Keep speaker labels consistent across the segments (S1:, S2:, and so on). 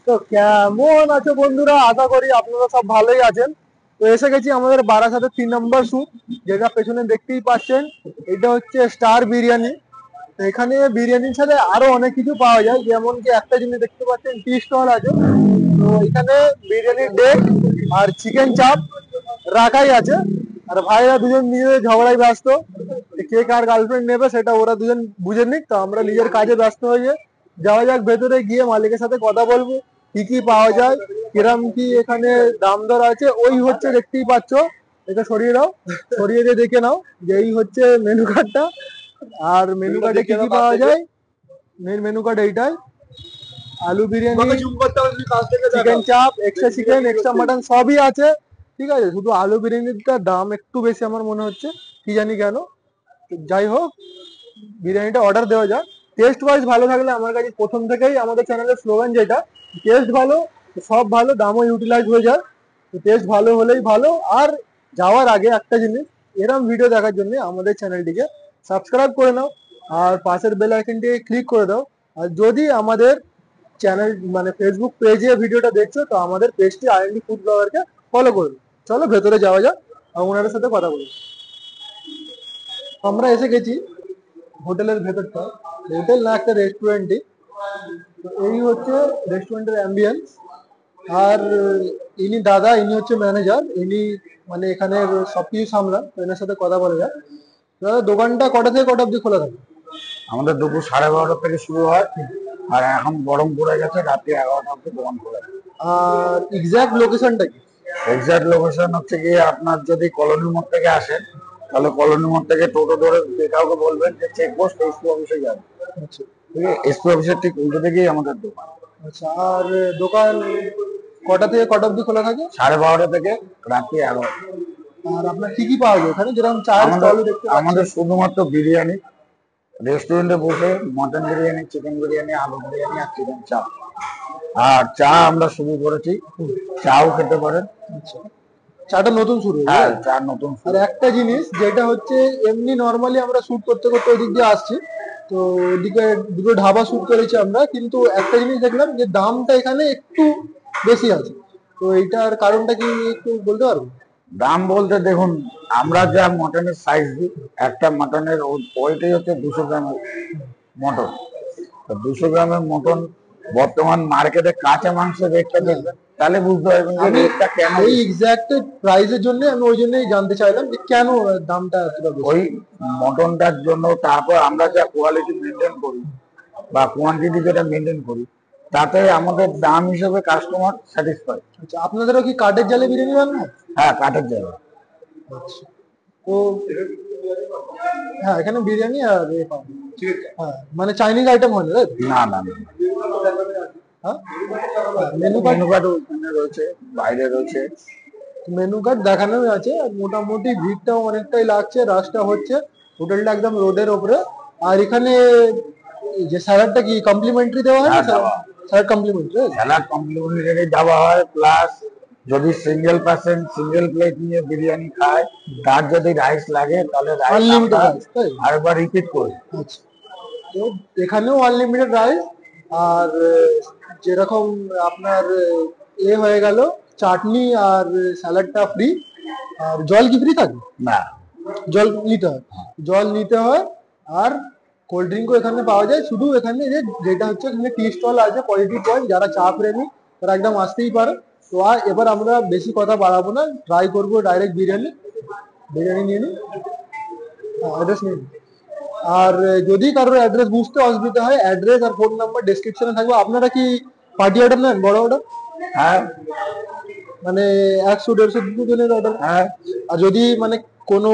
S1: তো কেমন আছো বন্ধুরা? আশা করি আপনারা সব ভালোই আছেন। তো এসে গেছি আমাদের বারাসাতের 3 নম্বর স্যুপ, যেটা পেছনে দেখতেই পাচ্ছেন। এটা হচ্ছে স্টার বিরিয়ানি। তো এখানে বিরিয়ানির সাথে আরো অনেক কিছু পাওয়া যায়, যেমন কি একটা জিনিস দেখতে পাচ্ছেন, টি স্টল আছে। তো এখানে বিরিয়ানির ডেক আর চিকেন চাপ রাখাই আছে। আর ভাইরা দুজন নিজেদের ঝগড়ায় ব্যস্ত, কে কার গার্লফ্রেন্ড নেবে সেটা ওরা দুজন বুঝে নিক। তো আমরা নিজের কাজে ব্যস্ত হয়ে যাওয়া যাক ভেতরে, গিয়ে মালিকের সাথে কথা বলবো কি কি পাওয়া যায়, কিরম কি এখানে দাম দর আছে। ওই হচ্ছে, দেখতেই পাচ্ছ, এটা সরিয়ে দাও, সরিয়ে দিয়ে দেখে নাও যে এই হচ্ছে মেনু কার্ডটা। আর মেনু কার্ডে কি কি পাওয়া যায়, মেন মেনু কার্ড এইটাই। আলু বিরিয়ানি, চিকেন চাপ, এক্সট্রা চিকেন, এক্সট্রা মাটন সবই আছে। ঠিক আছে, শুধু আলু বিরিয়ানিটার দাম একটু বেশি আমার মনে হচ্ছে, কি জানি কেন। যাই হোক, বিরিয়ানিটা অর্ডার দেওয়া যাক। টেস্ট ওয়াইজ ভালো থাকলে, আমার কাছে প্রথম থেকেই আমাদের চ্যানেলের স্লোগান যেটা, টেস্ট ভালো সব ভালো, দামও ইউটিলাইজ হয়ে যায়। তো টেস্ট ভালো হলেই ভালো। আর যাওয়ার আগে একটা জিনিস, এরম ভিডিও দেখার জন্য আমাদের চ্যানেলটিকে সাবস্ক্রাইব করে নাও, আর পাশের বেল আইকনটিকে ক্লিক করে দাও। আর যদি আমাদের চ্যানেল মানে ফেসবুক পেজে ভিডিওটা দেখছো, তো আমাদের পেজটি আইএনডি ফুড ব্লগারকে ফলো করবে। চলো ভেতরে যাওয়া যাক, ওনাদের সাথে কথা বলি। আমরা এসে গেছি হোটেলের ভেতরটা, হোটেল না একটা রেস্টুরেন্টই। এই হচ্ছে রেস্টুরেন্টের অ্যাম্বিয়েন্স। আর ইনি দাদা, ইনি হচ্ছে ম্যানেজার, ইনি মানে এখানের সবকিছু সামলান। তো এনার সাথে কথা বলা যায়। দাদা, দোকানটা কটা থেকে কটা অবধি খোলা থাকে?
S2: আমাদের দুপুর 12:30 থেকে শুরু হয়, আর এখন গরম পড়ে গেছে, রাত্রি 11টা অব্দি দোকান খোলা থাকে।
S1: আর এক্সাক্ট লোকেশনটা কি?
S2: এক্সাক্ট লোকেশন হচ্ছে গিয়ে, আপনার যদি কলোনি মোড় থেকে আসেন, তাহলে কলোনি মোড় থেকে টোটো ধরে যে কাউকে বলবেন যে চেকপোস্ট এসপি অফিসে যাবে।
S1: আচ্ছা
S2: ঠিক আছে, এসপি অফিসের ঠিক উল্টো দিকেই আমাদের দোকান।
S1: আচ্ছা। আর দোকান কটা থেকে কটা অবধি খোলা থাকে?
S2: 12:30 থেকে রাত্রি 11টা।
S1: আর আপনার কি কি পাওয়া যায় এখানে? যেরকম চায়ের
S2: আমাদের
S1: স্টল দেখতে পাচ্ছি।
S2: আমাদের শুধুমাত্র বিরিয়ানি, রেস্টুরেন্টে বসে মটন বিরিয়ানি, চিকেন বিরিয়ানি, আলু বিরিয়ানি আর চিকেন চাপ। আর চা আমরা শুরু করেছি, চাও খেতে পারেন।
S1: আচ্ছা, চাটা নতুন শুরু হয়েছে?
S2: হ্যাঁ, চা নতুন
S1: আর
S2: শুরু।
S1: একটা জিনিস যেটা হচ্ছে, এমনি নর্মালি আমরা শুট করতে করতে ওই দিক দিয়ে আসছি, তো ওইদিকে দুটো ধাবা শুট করেছি আমরা, কিন্তু একটা জিনিস দেখলাম যে দামটা এখানে একটু বেশি আছে। তো এইটার কারণটা কি একটু বলতে পারবো?
S2: দাম বলতে দেখুন, আমরা যা মটনের সাইজ দিই, একটা মটনের ওইটাই হচ্ছে 200 গ্রামের মটন। তো 200 গ্রামের মটন বর্তমান মার্কেটে কাঁচা মাংসের রেটটা দেখবেন, তাহলে বুঝতে পারবেন যে
S1: আমি
S2: রেটটা কেন
S1: ওই
S2: বেশি।
S1: এক্সাক্ট প্রাইসের জন্য আমি ওই জন্যই জানতে চাইলাম যে কেন দামটা এতটা বেশি।
S2: ওই মটনটার জন্য, তারপর আমরা যা কোয়ালিটি মেনটেন করি বা কোয়ান্টিটি যেটা মেনটেন করি, তাতে আমাদের দাম হিসেবে কাস্টমার স্যাটিসফাই।
S1: আচ্ছা, আপনাদেরও কি কাঠের জালে বিরিয়ানি রান্না?
S2: হ্যাঁ, কাঠের জায়গা।
S1: আচ্ছা। তো হ্যাঁ, এখানে বিরিয়ানি আর এ পাওয়া যায়। হ্যাঁ, মানে চাইনিজ আইটেম হয় না, তাই তো?
S2: না না না,
S1: হ্যাঁ, মেনু কার্ড,
S2: মেনু কার্ড ওইখানে রয়েছে, বাইরে রয়েছে।
S1: মেনু কার্ড দেখানো আছে। আর মোটামুটি ভিড়টাও অনেকটাই লাগছে, রাশটা হচ্ছে। হোটেলটা একদম রোডের ওপরে। আর এখানে এই যে স্যালাডটা কি কমপ্লিমেন্টারি দেওয়া হয় না?
S2: হ্যাঁ, দেওয়া।
S1: Salad complimentary?
S2: স্যালাড কমপ্লিমেন্টারি দেওয়া হয়, প্লাস যদি সিঙ্গেল পার্সন সিঙ্গেল প্লেট নিয়ে বিরিয়ানি খায়, তার যদি রাইস লাগে তাহলে রাইস
S1: আনলিমিটেড
S2: আমরা
S1: রাইস, তাই?
S2: আরেকবার রিপিট করি।
S1: আচ্ছা। তো এখানেও আনলিমিটেড রাইস। আর যেরকম আপনার হয়ে গেল, চাটনি আর স্যালাডটা ফ্রি। আর জল কি ফ্রি থাকে?
S2: না,
S1: জল নিতে হয়, জল নিতে হয়। আর কোল্ড ড্রিঙ্কও এখানে পাওয়া যায়। শুধু এখানে যেটা হচ্ছে, এখানে টি স্টল আছে, কোয়ালিটি পয়েন্ট, যারা চা প্রেমী তারা একদম আসতেই পারে। তো আর এবার আমরা বেশি কথা বাড়াবো না, ট্রাই করবো ডাইরেক্ট বিরিয়ানি। বিরিয়ানি নিয়ে নিই, অ্যাড্রেস নিয়ে নিই। আর যদি কারোর অ্যাড্রেস বুঝতে অসুবিধা হয়, অ্যাড্রেস আর ফোন নাম্বার ডেসক্রিপশনে থাকবে। আপনারা কি পার্টি অর্ডার নেন, বড় অর্ডার?
S2: হ্যাঁ
S1: মানে 100, 150, 200 জনের অর্ডার?
S2: হ্যাঁ,
S1: আর যদি মানে কোনো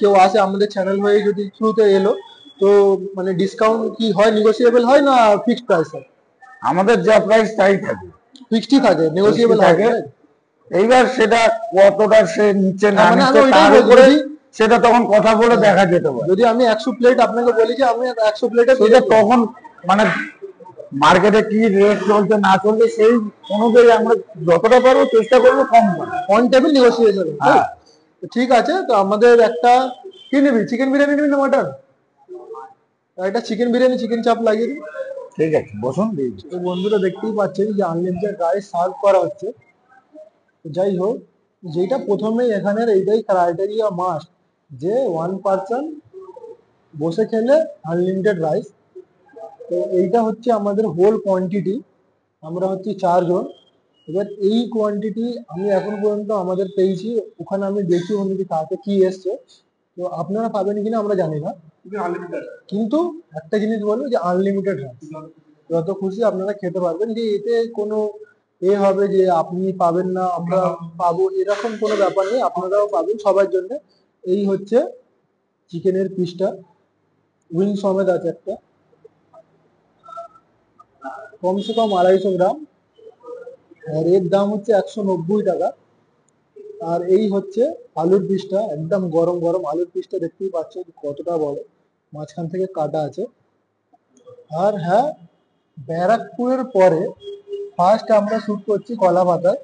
S1: কেউ আসে আমাদের চ্যানেল হয়ে, যদি থ্রুতে এলো, তো মানে ডিসকাউন্ট কি হয়, নেগোসিয়েবল হয় না ফিক্সড প্রাইস হয়?
S2: আমাদের যা প্রাইস তাই থাকে,
S1: ফিক্সডই থাকে, নেগোসিয়েবল
S2: থাকে।
S1: হয়?
S2: এইবার সেটা কতটা সে নিচে না
S1: মানে আমি
S2: নিচে,
S1: ওইটাই
S2: তার
S1: বলছি,
S2: উপরে
S1: যদি
S2: সেটা তখন কথা বলে দেখা যেতে পারে।
S1: যদি আমি 100 প্লেট আপনাকে বলি যে আমি 100 প্লেটে
S2: সেটা তখন মানে মার্কেটে কি রেট চলছে না চলছে, সেই অনুযায়ী আমরা যতটা পারবো চেষ্টা করবো কম করা।
S1: On table negotiation.
S2: হ্যাঁ,
S1: ঠিক আছে। তো আমাদের একটা কি নিবি, চিকেন বিরিয়ানি নিবি না মাটন? একটা চিকেন বিরিয়ানি, চিকেন চাপ লাগিয়ে দিই।
S2: ঠিক আছে, বসুন দিয়েছি।
S1: তো বন্ধুরা দেখতেই পাচ্ছেন যে আনলিমিটেড রাইস সার্ভ করা হচ্ছে। তো যাই হোক, যেটা প্রথমেই এখানের এইটাই ক্রাইটেরিয়া মাস্ট, যে ওয়ান পার্সন বসে খেলে আনলিমিটেড রাইস। তো এইটা হচ্ছে আমাদের হোল কোয়ান্টিটি, আমরা হচ্ছে 4 জন। এবার এই কোয়ান্টিটি আমি এখন পর্যন্ত আমাদের পেয়েছি, ওখানে আমি দেখি অনুযায়ী তাতে কি এসছে। তো আপনারা পাবেন কিনা আমরা জানি না, কিন্তু একটা জিনিস বলবো যে আনলিমিটেড রাইস, যত খুশি আপনারা খেতে পারবেন। যে এতে কোনো হবে যে আপনি পাবেন না আমরা পাবো, এরকম কোনো ব্যাপার নেই, আপনারাও পাবেন সবার জন্য। এই হচ্ছে চিকেনের পিসটা, উইং সমেত আছে একটা, কমসে কম 250 গ্রাম, আর এর দাম হচ্ছে 190 টাকা। আর এই হচ্ছে আলুর পিসটা, একদম গরম গরম আলুর পিসটা, দেখতেই পাচ্ছেন কতটা বড়, মাঝখান থেকে কাটা আছে। আর হ্যাঁ, ব্যারাকপুরের পরে ফার্স্ট আমরা শুট করছি কলা পাতায়,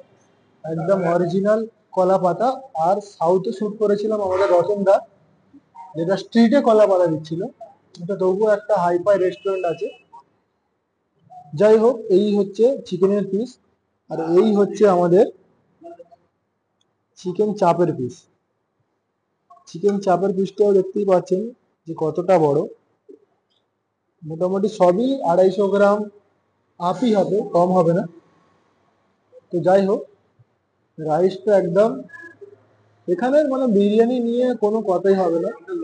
S1: একদম অরিজিনাল কলা পাতা। আর সাউথে শুট করেছিলাম আমাদের রতনদা, যেটা স্ট্রিটে কলা পাতা দিচ্ছিল। এটা তবুও একটা হাইফাই রেস্টুরেন্ট আছে। যাই হোক, এই হচ্ছে চিকেনের পিস, আর এই হচ্ছে আমাদের চিকেন চাপের পিস। চিকেন চাপের পিসটাও দেখতেই পাচ্ছেন যে কতটা বড়, মোটামুটি সবই 250 গ্রাম আপই হবে, কম হবে না। তো যাই হোক, রাইসটা একদম এখানের মানে বিরিয়ানি নিয়ে কোনো কথাই হবে না, একদম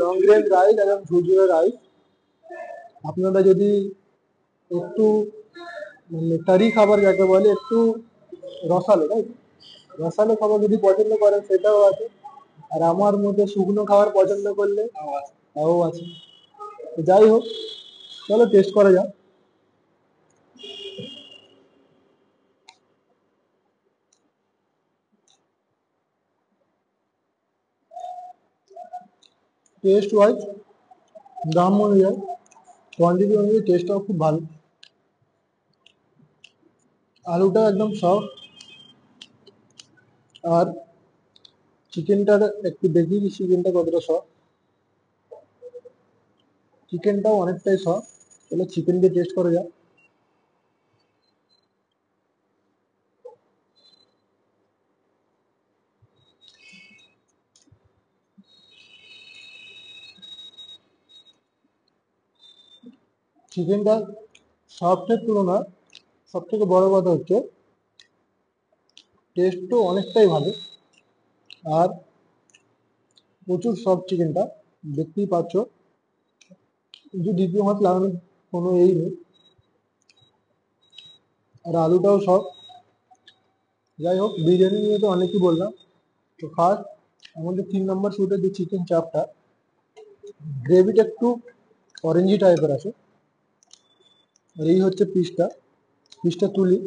S1: লং রেঞ্জ রাইস, একদম ঝুরঝুরে রাইস। আপনারা যদি একটু মানে কারি খাবার যাকে বলে, একটু রসালো, তাই তো? রসালো খাবার যদি পছন্দ করেন সেটাও আছে, আর আমার মতো শুকনো খাবার পছন্দ করলে তাও আছে। তো যাই হোক, চলো টেস্ট করা যাক। টেস্ট ওয়াইজ, দাম অনুযায়ী, কোয়ান্টিটি অনুযায়ী টেস্টটাও খুব ভালো। আলুটা একদম সফট, আর চিকেনটার একটু দেখি চিকেনটা কতটা সফট। চিকেনটাও অনেকটাই সফট। তাহলে চিকেন দিয়ে টেস্ট করা যাক। চিকেনটা সফটের তুলনায় সব থেকে বড় কথা হচ্ছে টেস্টও অনেকটাই ভালো, আর প্রচুর সফট চিকেনটা, দেখতেই পাচ্ছ, কিন্তু দ্বিতীয় হাত লাগানোর কোনো এই নেই। আর আলুটাও সফট। যাই হোক, বিরিয়ানি নিয়ে তো অনেকই বললাম। তো ফার্স্ট আমাদের 3 নম্বর শুটের যে চিকেন চাপটা, গ্রেভিটা একটু অরেঞ্জি টাইপের আছে। আর এই হচ্ছে পিসটা, পিসটা তুলি,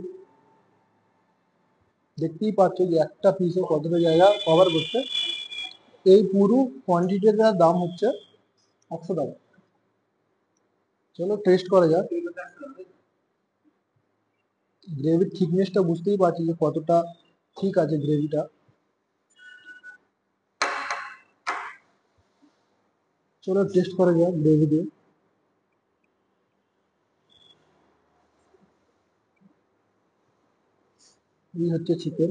S1: দেখতেই পাচ্ছ যে একটা পিসে কতটা জায়গা কভার করছে। এই পুরো কোয়ান্টিটিটার দাম হচ্ছে 100 টাকা। চলো টেস্ট করা যাক। গ্রেভির থিকনেসটা বুঝতেই পারছি যে কতটা ঠিক আছে গ্রেভিটা। চলো টেস্ট করা যাক গ্রেভি দিয়ে। এই হচ্ছে চিকেন,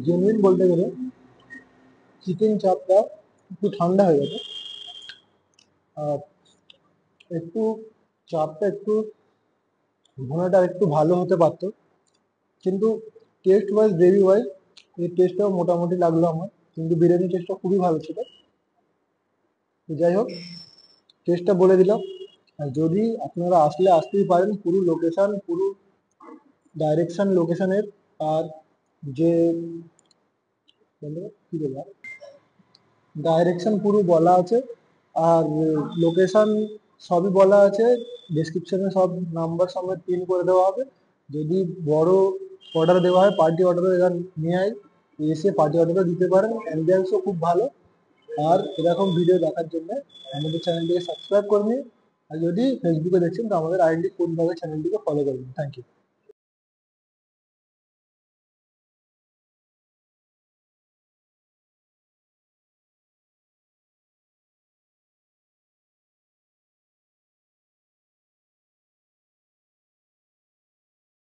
S1: জেনুইন বলতে গেলে চিকেন চাপটা একটু ঠান্ডা হয়ে গেছে, আর একটু চাপটা একটু ভুনাটা একটু ভালো হতে পারতো, কিন্তু টেস্ট ওয়াইজ, গ্রেভি ওয়াইজ এই টেস্টটাও মোটামুটি লাগলো আমার, কিন্তু বিরিয়ানি টেস্টটা খুবই ভালো ছিল। তো যাই হোক, টেস্টটা বলে দিলাম। আর যদি আপনারা আসলে আসতেই পারেন, পুরো লোকেশন, পুরো ডাইরেকশন লোকেশনের, আর যে কি বলবো, ডাইরেকশন পুরো বলা আছে, আর লোকেশন সবই বলা আছে। ডেসক্রিপশনে সব নাম্বার সমেত পিন করে দেওয়া হবে। যদি বড় অর্ডার দেওয়া হয়, পার্টি অর্ডার নিয়ে আয়, এসে পার্টি অর্ডারও দিতে পারেন। অ্যাম্বিয়েন্সও খুব ভালো, আর এরকম ভিডিও দেখার জন্য আমাদের চ্যানেলটিকে সাবস্ক্রাইব করুন। আর যদি ফেসবুকে দেখছেন তো আমাদের আইডি কোনভাবে চ্যানেলটিকে ফলো করবেন। Thank you.